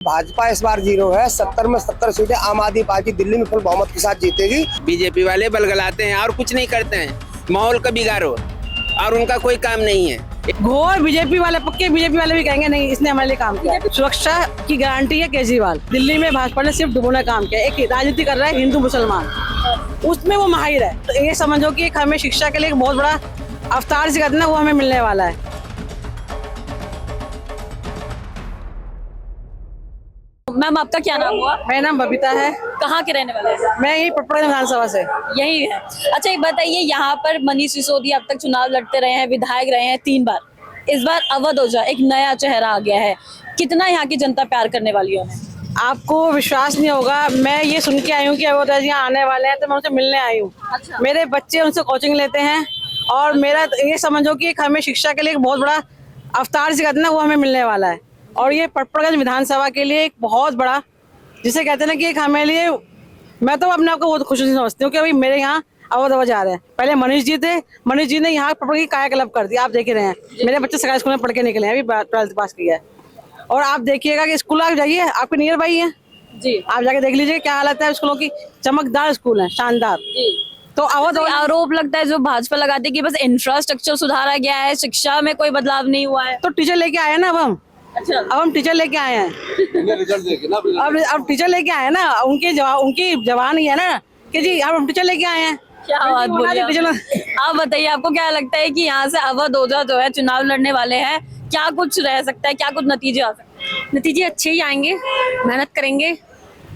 भाजपा इस बार 0 है। 70 में 70 सीटें आम आदमी पार्टी दिल्ली में फुल बहुमत के साथ जीतेगी। बीजेपी वाले बलगलाते हैं और कुछ नहीं करते हैं, माहौल का बिगाड़ो, और उनका कोई काम नहीं है। घोर बीजेपी वाले, पक्के बीजेपी वाले भी कहेंगे नहीं इसने हमारे लिए काम किया। सुरक्षा की गारंटी है केजरीवाल। दिल्ली में भाजपा ने सिर्फ डुबोने काम किया। एक राजनीति कर रहा है हिंदू मुसलमान, उसमें वो माहिर है। तो ये समझो कि एक हमें शिक्षा के लिए एक बहुत बड़ा अवतार से करना वो हमें मिलने वाला है। मैम आपका क्या नाम हुआ? मेरा नाम बबीता है। कहाँ के रहने वाले हैं? मैं यही पटना विधानसभा से। यही है। अच्छा एक बताइए, यहाँ पर मनीष सिसोदिया अब तक चुनाव लड़ते रहे हैं, विधायक रहे हैं 3 बार। इस बार अवध ओझा एक नया चेहरा आ गया है, कितना यहाँ की जनता प्यार करने वाली है उन्हें? आपको विश्वास नहीं होगा, मैं ये सुन के आई हूँ कि अवध ओझा यहाँ आने वाले हैं, तो मैं उनसे मिलने आई हूँ। अच्छा। मेरे बच्चे उनसे कोचिंग लेते हैं, और मेरा ये समझो कि एक हमें शिक्षा के लिए एक बहुत बड़ा अवतार से करना वो हमें मिलने वाला है। और ये पटनागंज विधानसभा के लिए एक बहुत बड़ा, जिसे कहते हैं ना कि एक हमें लिए, मैं तो अपने आप को बहुत खुश समझती हूँ कि भाई मेरे यहाँ अवध ओझा आ रहे हैं। पहले मनीष जी थे, मनीष जी ने यहाँ पटना की कायाकल्प कर दी, आप देख ही रहे हैं। मेरे बच्चे सरकारी स्कूल में पढ़ के निकले हैं, अभी 12th पास किया है। और आप देखिएगा कि स्कूल आप जाइए, आपके नियर बाई है जी, आप जाके देख लीजिए क्या हालत है स्कूलों की। चमकदार स्कूल है, शानदार। तो अवध तो आरोप लगता है जो भाजपा लगाते हैं कि बस इंफ्रास्ट्रक्चर सुधारा गया है, शिक्षा में कोई बदलाव नहीं हुआ है। तो टीचर लेके आए हैं ना अच्छा, अब हम टीचर लेके आए हैं। अब टीचर लेके आए हैं ना, उनकी जवान ही है ना कि जी अब हम टीचर लेके आए हैं। क्या बात बोली आप बताइए, आपको क्या लगता है कि यहाँ से अवध ओझा जो है चुनाव लड़ने वाले हैं, क्या कुछ रह सकता है, क्या कुछ नतीजे आ सकते हैं? नतीजे अच्छे ही आएंगे, मेहनत करेंगे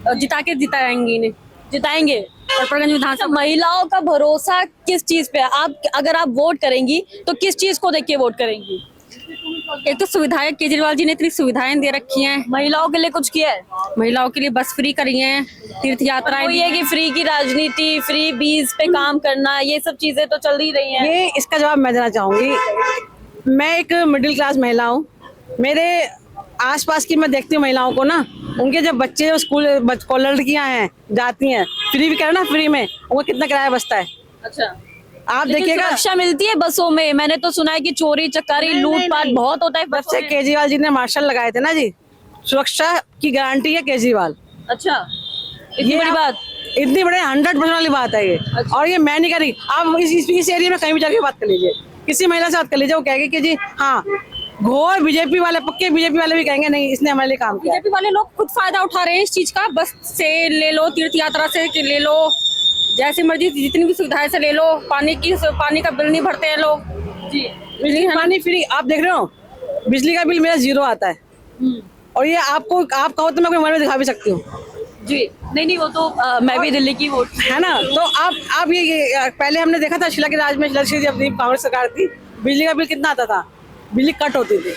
और जिताएंगे इन्हें, जिताएंगे। पटनागंज विधानसभा। महिलाओं का भरोसा किस चीज पे है? आप अगर आप वोट करेंगी तो किस चीज को देख के वोट करेंगी? एक तो सुविधाएं, केजरीवाल जी ने इतनी सुविधाएं दे रखी हैं। महिलाओं के लिए कुछ किया है? महिलाओं के लिए बस फ्री करी है, तीर्थ यात्राएं। ये कि फ्री की राजनीति, फ्री बीज पे काम करना, ये सब चीजें तो चल ही रही हैं। ये इसका जवाब मैं देना चाहूंगी। मैं एक मिडिल क्लास महिला हूँ। मेरे आसपास की मैं देखती हूँ महिलाओं को ना, उनके जब बच्चे स्कूल लड़कियां हैं जाती हैं, फ्री भी करे ना, फ्री में उनको कितना किराया बचता है। अच्छा, आप लेकिन देखिएगा, सुरक्षा मिलती है बसों में? मैंने तो सुना है कि चोरी चकारी लूटपाट बहुत होता है जब बसों से में। केजरीवाल जी ने मार्शल लगाए थे ना जी, सुरक्षा की गारंटी है केजरीवाल। अच्छा, इतनी बड़ी बात। इतनी बड़ी 100% वाली बात है ये। अच्छा। और ये मैं नहीं कर रही, आप इस एरिया में कहीं भी जाके बात कर लीजिए, किसी महिला से बात कर लीजिए, वो कहेगी कि जी हाँ, घोर बीजेपी वाले, पक्के बीजेपी वाले भी कहेंगे नहीं इसने हमारे लिए काम किया। बीजेपी वाले लोग खुद फायदा उठा रहे हैं इस चीज का, बस से ले लो, तीर्थ यात्रा से ले लो, जैसी मर्जी जितनी भी सुविधाएं से ले लो। पानी का बिल नहीं भरते हैं लोग जी, बिजली पानी फ्री। आप देख रहे हो, बिजली का बिल मेरा 0 आता है। और ये आप कहो तो मैं कोई मोबाइल में दिखा भी सकती हूँ जी। नहीं वो तो मैं भी दिल्ली की वोट है ना। तो आप ये पहले हमने देखा था शीला के राज में, शीला अपनी कांग्रेस सरकार थी, बिजली का बिल कितना आता था, बिजली कट होती थी।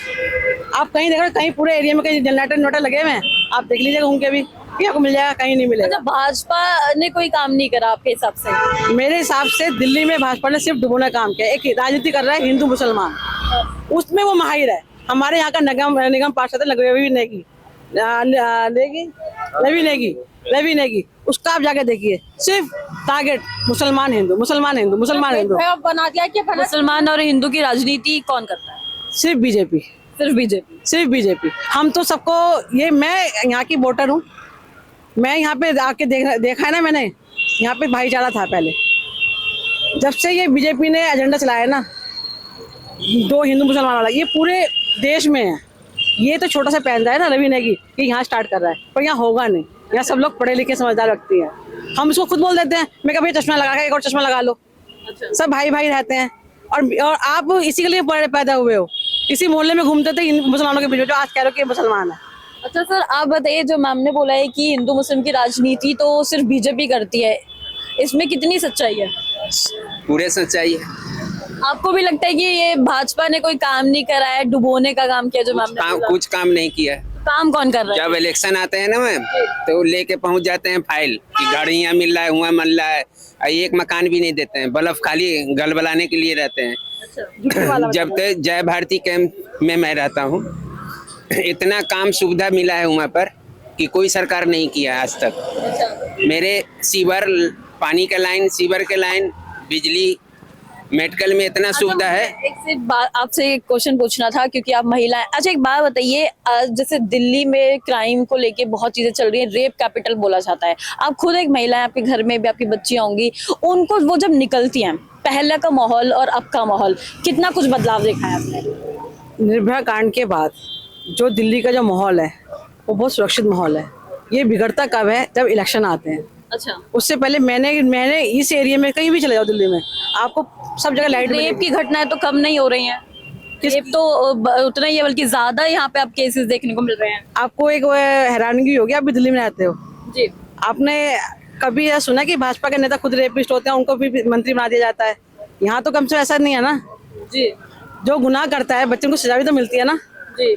आप कहीं देख रहे हो, कहीं पूरे एरिया में कहीं जनरेटर इन्वर्टर लगे हुए हैं, आप देख लीजिएगा उनके भी, आपको मिल जाएगा, कहीं नहीं मिलेगा। अच्छा, भाजपा ने कोई काम नहीं करा आपके हिसाब से? मेरे हिसाब से दिल्ली में भाजपा ने सिर्फ डुबोने काम किया। एक राजनीति कर रहा है हिंदू मुसलमान, उसमें वो माहिर है। हमारे यहाँ का निगम पार्षद है रवि नेगी, उसका आप जाके देखिए, सिर्फ टारगेट मुसलमान हिंदू, मुसलमान हिंदू, मुसलमान हिंदू। बना दिया कि मुसलमान और हिंदू की राजनीति कौन करता है? सिर्फ बीजेपी, सिर्फ बीजेपी। सिर्फ बीजेपी। हम तो सबको, ये मैं यहाँ की वोटर हूँ, मैं यहाँ पे आके देखा है ना, मैंने यहाँ पे भाईचारा था पहले। जब से ये बीजेपी ने एजेंडा चलाया ना, 2 हिंदू मुसलमान वाला, ये पूरे देश में है। ये तो छोटा सा पहन है ना रवि नेगी कि यहाँ स्टार्ट कर रहा है, पर यहाँ होगा नहीं। यहाँ सब लोग पढ़े लिखे समझदार व्यक्ति हैं। हम इसको खुद बोल देते हैं, मैं कहा भाई चश्मा लगा के एक और चश्मा लगा लो। अच्छा। सब भाई भाई रहते हैं। और आप इसी के लिए पैदा हुए हो, इसी मोहल्ले में घूमते थे मुसलमानों के बीच में, जो आज कह रहे हो कि मुसलमान है। अच्छा सर, आप बताइए, जो मैम ने बोला है कि हिंदू मुस्लिम की राजनीति तो सिर्फ बीजेपी करती है, इसमें कितनी सच्चाई है? पूरे सच्चाई है। आपको भी लगता है कि ये भाजपा ने कोई काम नहीं करा है, डुबोने का काम किया जो मैम ने बोला? कुछ काम नहीं किया। काम कौन कर रहा है? जब इलेक्शन आते हैं ना मैम, तो लेके पहुंच जाते हैं फाइल कि गाड़ियां मिल रहा है, हुआ मिल रहा है, एक मकान भी नहीं देते हैं, बल्ब खाली गलबलाने के लिए रहते हैं। जब तक जय भारती कैंप में मैं रहता हूँ, इतना काम सुविधा मिला है वहाँ पर कि कोई सरकार नहीं किया आज तक। मेरे सीवर, पानी का लाइन, सीवर के लाइन, बिजली, मेडिकल में इतना सुविधा है। एक सिर्फ बात आपसे एक क्वेश्चन पूछना था क्योंकि आप महिला हैं। अच्छा एक बात बताइए, जैसे दिल्ली में क्राइम को लेके बहुत चीजें चल रही है, रेप कैपिटल बोला जाता है, आप खुद एक महिला है, आपके घर में भी आपकी बच्चियां होंगी, उनको वो जब निकलती हैं, पहले का माहौल और अब का माहौल कितना कुछ बदलाव देखा है आपने? निर्भया कांड के बाद जो दिल्ली का जो माहौल है वो बहुत सुरक्षित माहौल है। ये बिगड़ता कब है? जब इलेक्शन आते हैं। अच्छा, उससे पहले मैंने इस एरिया में कहीं भी चले जाओ दिल्ली में, आपको सब जगह लाइट रेप की घटनाएं तो कम नहीं हो रही हैं, रेप तो उतना ही है, बल्कि ज्यादा यहाँ पे आप केसेस देखने को मिल रहे हैं। आपको एक हैरानगी होगी, आप भी दिल्ली में रहते हो जी, आपने कभी ऐसा सुना कि भाजपा के नेता खुद रेपिस्ट होते हैं, उनको भी मंत्री बना दिया जाता है? यहाँ तो कम से ऐसा नहीं है ना। जी जो गुनाह करता है बच्चों को सजा भी तो मिलती है ना। जी।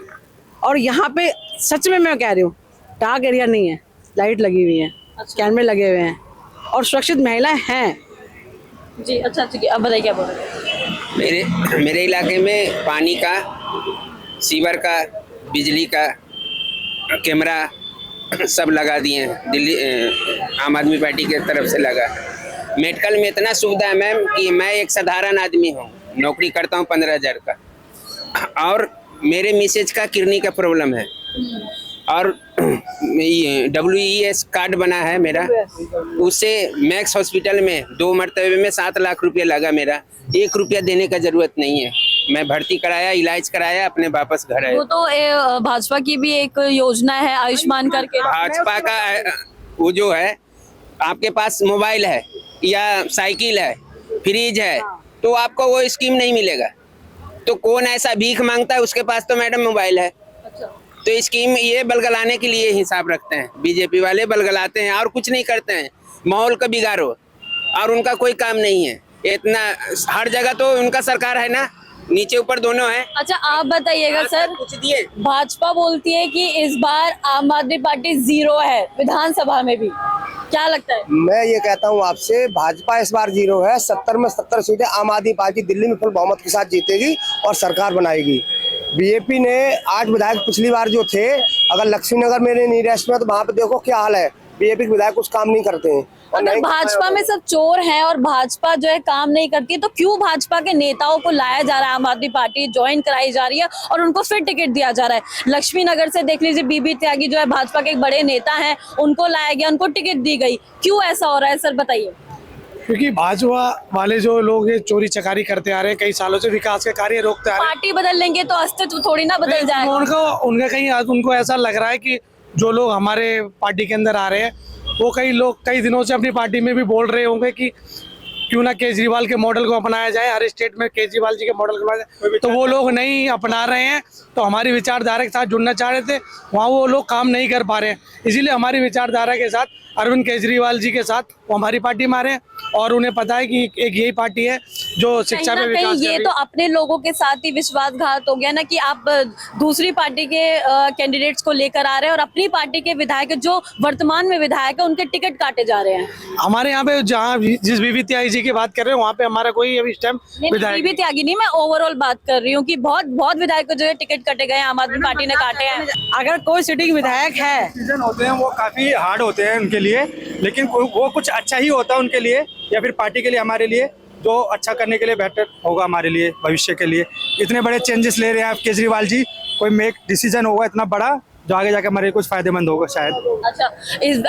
और यहाँ पे सच में मैं कह रही हूँ, डार्क एरिया नहीं है, लाइट लगी हुई है, कैमरे लगे हुए हैं और सुरक्षित महिलाएं हैं। जी अच्छा ठीक है, अब बताइए क्या बोल रहे हैं? मेरे इलाके में पानी का, सीवर का, बिजली का कैमरा सब लगा दिए हैं, दिल्ली आम आदमी पार्टी की तरफ से लगा। मेडिकल में इतना सुविधा है मैम कि मैं एक साधारण आदमी हूँ, नौकरी करता हूँ 15,000 का, और मेरे मिसेज का किडनी का प्रॉब्लम है और WES कार्ड बना है मेरा, उससे मैक्स हॉस्पिटल में 2 मरतबे में 7 लाख रुपया लगा मेरा, 1 रुपया देने का जरूरत नहीं है। मैं भर्ती कराया, इलाज कराया, अपने वापस घर आया। वो तो भाजपा की भी एक योजना है आयुष्मान करके। भाजपा का वो जो है, आपके पास मोबाइल है या साइकिल है, फ्रिज है, तो आपको वो स्कीम नहीं मिलेगा। तो कौन ऐसा भीख मांगता है, उसके पास तो मैडम मोबाइल है। तो स्कीम ये बलगलाने के लिए हिसाब रखते हैं, बीजेपी वाले बलगलाते हैं और कुछ नहीं करते हैं, माहौल का बिगाड़ो, और उनका कोई काम नहीं है। इतना हर जगह तो उनका सरकार है ना, नीचे ऊपर दोनों है। अच्छा आप बताइएगा सर, कुछ दिए, भाजपा बोलती है कि इस बार आम आदमी पार्टी 0 है विधानसभा में भी, क्या लगता है? मैं ये कहता हूँ आपसे, भाजपा इस बार 0 है। 70 में 70 सीटें आम आदमी पार्टी दिल्ली में फुल बहुमत के साथ जीतेगी और सरकार बनाएगी। बीजेपी ने 8 विधायक पिछली बार जो थे, अगर लक्ष्मीनगर में नहीं रेस्ट में, तो वहाँ पे देखो क्या हाल है, बीजेपी के विधायक कुछ काम नहीं करते हैं। अगर भाजपा में सब चोर हैं और भाजपा जो है काम नहीं करती, तो क्यों भाजपा के नेताओं को लाया जा रहा है, आम आदमी पार्टी ज्वाइन कराई जा रही है और उनको फिर टिकट दिया जा रहा है? लक्ष्मी नगर से देख लीजिए, बीबी त्यागी जो है भाजपा के एक बड़े नेता हैं, उनको लाया गया, उनको टिकट दी गई, क्यों ऐसा हो रहा है सर बताइए? क्योंकि भाजपा वाले जो लोग ये चोरी चकारी करते आ रहे हैं, कई सालों से विकास के कार्य रोकते आ रहे हैं। पार्टी बदल लेंगे तो अस्तित्व थोड़ी ना बदल जाएगा। उनका कहीं उनको ऐसा लग रहा है कि जो लोग हमारे पार्टी के अंदर आ रहे हैं, वो कई लोग कई दिनों से अपनी पार्टी में भी बोल रहे होंगे कि क्यों ना केजरीवाल के मॉडल को अपनाया जाए, हर स्टेट में केजरीवाल जी के मॉडल को अपनाया जाए। तो वो लोग नहीं अपना रहे हैं, तो हमारी विचारधारा के साथ जुड़ना चाह रहे थे, वहाँ वो लोग काम नहीं कर पा रहे हैं। इसीलिए हमारी विचारधारा के साथ अरविंद केजरीवाल जी के साथ वो हमारी पार्टी में आ रहे हैं, और उन्हें पता है कि एक यही पार्टी है जो शिक्षा पे विकास कर रही है। ये तो अपने लोगों के साथ ही विश्वासघात हो गया ना, कि आप दूसरी पार्टी के कैंडिडेट्स को लेकर आ रहे हैं और अपनी पार्टी के विधायक जो वर्तमान में विधायक है उनके टिकट काटे जा रहे हैं। हमारे यहाँ पे जहाँ जिस बीबी त्यागी जी की बात कर रहे हैं, वहाँ पे हमारा कोई अभी इस टाइम विधायक, बीबी त्यागी नहीं, मैं ओवरऑल बात कर रही हूँ कि बहुत विधायक को जो है टिकट कटे गए, आम आदमी पार्टी ने काटे हैं। अगर कोई सिटिंग विधायक है, डिसीजन होते हैं वो काफ़ी हार्ड होते हैं उनके लिए, लेकिन वो कुछ अच्छा ही होता है उनके लिए, या फिर पार्टी के लिए, हमारे लिए जो अच्छा करने के लिए बेहतर होगा हमारे लिए भविष्य के लिए। इतने बड़े चेंजेस ले रहे हैं आप केजरीवाल जी, कोई मेक डिसीजन होगा इतना बड़ा जो आगे जाकर हमारे कुछ फायदेमंद होगा शायद। अच्छा,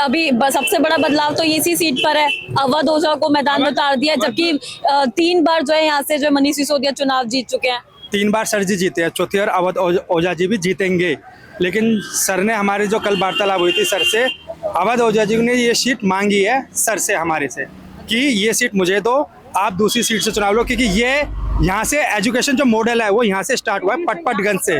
अभी सबसे बड़ा बदलाव तो इसी सीट पर है, अवध ओझा को मैदान में उतार दिया, जबकि 3 बार जो है यहाँ से जो मनीष सिसोदिया चुनाव जीत चुके हैं। 3 बार सर जी जीते हैं, चौथी बार अवध ओझा जी भी जीतेंगे। लेकिन सर ने हमारी जो कल वार्तालाप हुई थी सर से, अवध ओझा जी ने ये सीट मांगी है सर से, हमारे से, कि ये सीट मुझे दो, आप दूसरी सीट से चुनाव लो, क्योंकि ये यहाँ से एजुकेशन जो मॉडल है वो यहाँ से स्टार्ट हुआ है, पटपटगंज से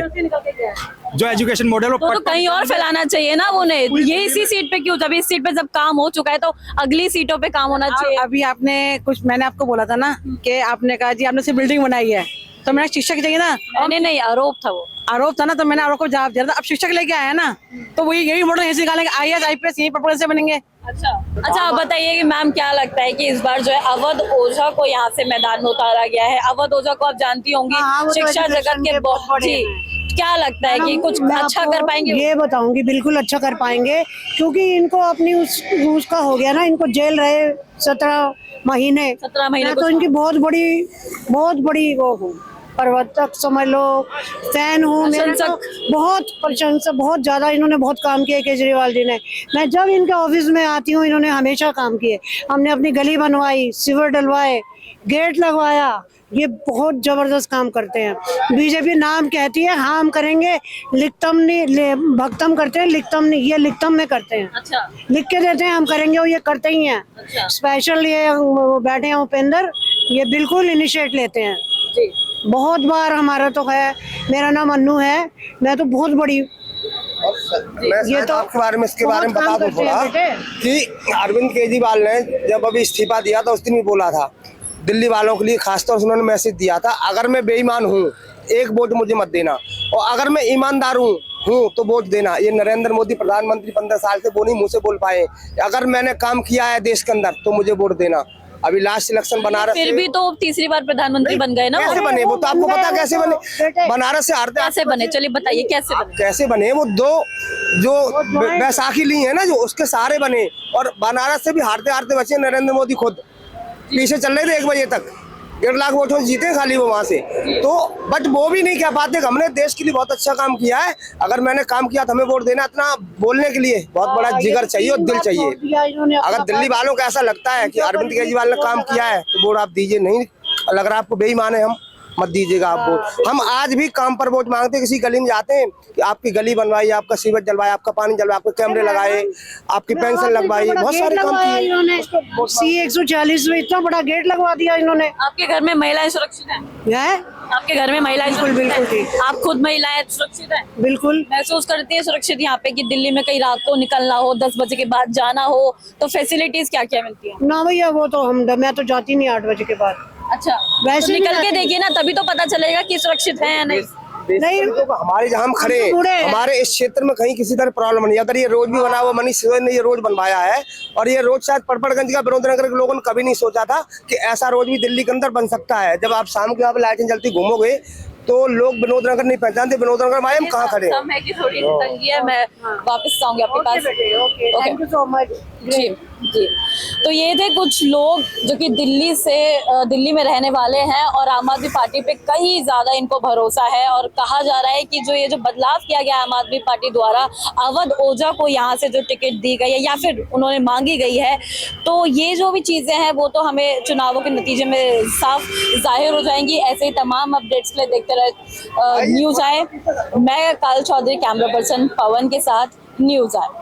जो एजुकेशन मॉडल तो कहीं और फैलाना चाहिए ना वो, ने ये इसी सीट पे क्यों? जब इस सीट पे जब काम हो चुका है तो अगली सीटों पे काम होना चाहिए। अभी आपने कुछ, मैंने आपको बोला था ना कि आपने कहा जी आपने सिर्फ बिल्डिंग बनाई है, तो मेरा शिक्षक चाहिए ना। नहीं, आरोप था, वो आरोप था ना, तो मैंने आरोप को जवाब दिया था। अब शिक्षक लेके आया ना, तो वही यही मॉडल यहीं से निकालेंगे, IAS IPS यही पटना से बनेंगे। अच्छा आप बताइए कि मैम क्या लगता है कि इस बार जो है अवध ओझा को यहाँ से मैदान में उतारा गया है? अवध ओझा को आप जानती होंगी, शिक्षा जगत के बहुत, क्या लगता है कि कुछ मैं अच्छा आपको कर पाएंगे? ये बताऊंगी, बिल्कुल अच्छा कर पाएंगे, क्योंकि इनको अपनी उसका हो गया ना, इनको जेल रहे 17 महीने। 17 महीने मैं कुछ तो इनकी बहुत बड़ी वो हूँ, प्रवर्तक समझ लो, फैन हूँ। मेरा तो बहुत प्रशंसा, बहुत ज्यादा इन्होंने बहुत काम किया केजरीवाल जी ने। मैं जब इनके ऑफिस में आती हूँ, इन्होंने हमेशा काम किए। हमने अपनी गली बनवाई, सीवर डलवाए, गेट लगवाया। ये बहुत जबरदस्त काम करते हैं। बीजेपी नाम कहती है हाँ हम करेंगे, लिखतम नहीं, भक्तम करते हैं, लिखतम नहीं, ये लिखतम में करते हैं। अच्छा, लिख के देते हैं हम करेंगे, और ये करते ही हैं। अच्छा। स्पेशल ये बैठे हैं उपेंद्र, ये बिल्कुल इनिशिएट लेते हैं। जी। बहुत बार हमारा तो है, मेरा नाम अन्नू है, मैं तो बहुत बड़ी मैं ये तो आपके बारे में, इसके बारे में बहुत बता काम दूं करते हैं थोड़ा बेटे। कि अरविंद केजरीवाल ने जब अभी इस्तीफा दिया था उस दिन भी बोला था दिल्ली वालों के लिए, खासतौर से उन्होंने मैसेज दिया था, अगर मैं बेईमान हूँ एक वोट मुझे मत देना, और अगर मैं ईमानदार हूँ तो वोट देना। ये नरेंद्र मोदी प्रधानमंत्री 15 साल से वो नहीं मुंह से बोल पाए। अगर मैंने काम किया है देश के अंदर तो मुझे वोट देना। अभी लास्ट इलेक्शन बनारस फिर भी तो तीसरी बार प्रधानमंत्री बन गए ना। कैसे बने वो तो आपको पता कैसे बने। बनारस से हारते कैसे बने, चलिए बताइए कैसे बने? कैसे बने वो जो बैसाखी ली है ना, जो उसके सहारे बने, और बनारस से भी हारते हारते बचे नरेंद्र मोदी खुद। पीछे चल रहे थे 1 बजे तक, 1.5 लाख वोटों से जीते खाली वो वहां से। तो बट वो भी नहीं कह पाते कि हमने देश के लिए बहुत अच्छा काम किया है, अगर मैंने काम किया तो हमें वोट देना। इतना बोलने के लिए बहुत बड़ा जिगर चाहिए और दिल चाहिए। अगर दिल्ली वालों को ऐसा लगता है कि अरविंद केजरीवाल ने काम किया है तो वोट आप दीजिए। नहीं लग रहा आपको बेईमान है हम, मत दीजिएगा आप वोट। हम आज भी काम पर वोट मांगते हैं, किसी गली में जाते हैं कि आपकी गली बनवाई, आपका सीवर जलवाए, आपका पानी जलवाए, आपके कैमरे लगाए, आपकी पेंशन लगवाई, बहुत सारे काम किए इन्होंने। C140 में इतना बड़ा गेट लगवा दिया इन्होंने। आपके घर में महिलाएं सुरक्षित हैं? आपके घर में महिलाएं बिल्कुल ठीक? आप खुद महिलाएं सुरक्षित हैं? बिल्कुल महसूस करती है सुरक्षित यहाँ पे कि दिल्ली में कहीं रात को निकलना हो, 10 बजे के बाद जाना हो, तो फैसिलिटीज क्या क्या मिलती है? ना भैया, वो तो मैं तो जाती नहीं 8 बजे के बाद। अच्छा, वैसे तो ही निकल नहीं के जाती। देखिए ना, तभी तो पता चलेगा कि सुरक्षित है या नहीं। नहीं, तो हमारे जहाँ हम खड़े हैं, हमारे इस क्षेत्र में कहीं किसी तरह प्रॉब्लम नहीं। अगर ये रोड भी बना हुआ, मनीष सिसोदिया ने ये रोड बनवाया है, और ये रोड शायद पड़पड़गंज का विरोधनगर के लोगों ने कभी नहीं सोचा था कि ऐसा रोड भी दिल्ली के अंदर बन सकता है। जब आप शाम को यहाँ पे लाइटें जलती घूमोगे तो लोग विनोद नगर नहीं पहचानते, विनोद नगर में हम कहाँ खड़े हैं। समय की थोड़ी सी तंगी है, मैं वापस आऊंगी आपके पास। Thank you so much. जी जी। तो ये थे कुछ लोग जो कि दिल्ली में रहने वाले हैं, और आम आदमी पार्टी पे कहीं ज्यादा इनको भरोसा है, और कहा जा रहा है कि ये जो बदलाव किया गया आम आदमी पार्टी द्वारा, अवध ओझा को यहाँ से जो टिकट दी गई है या फिर उन्होंने मांगी गई है, तो ये जो भी चीजें हैं वो तो हमें चुनावों के नतीजे में साफ जाहिर हो जाएंगी। ऐसे ही तमाम अपडेट्स के लिए देखते रहे न्यूज आए। मैं काजल चौधरी, कैमरा पर्सन पवन के साथ, न्यूज आए।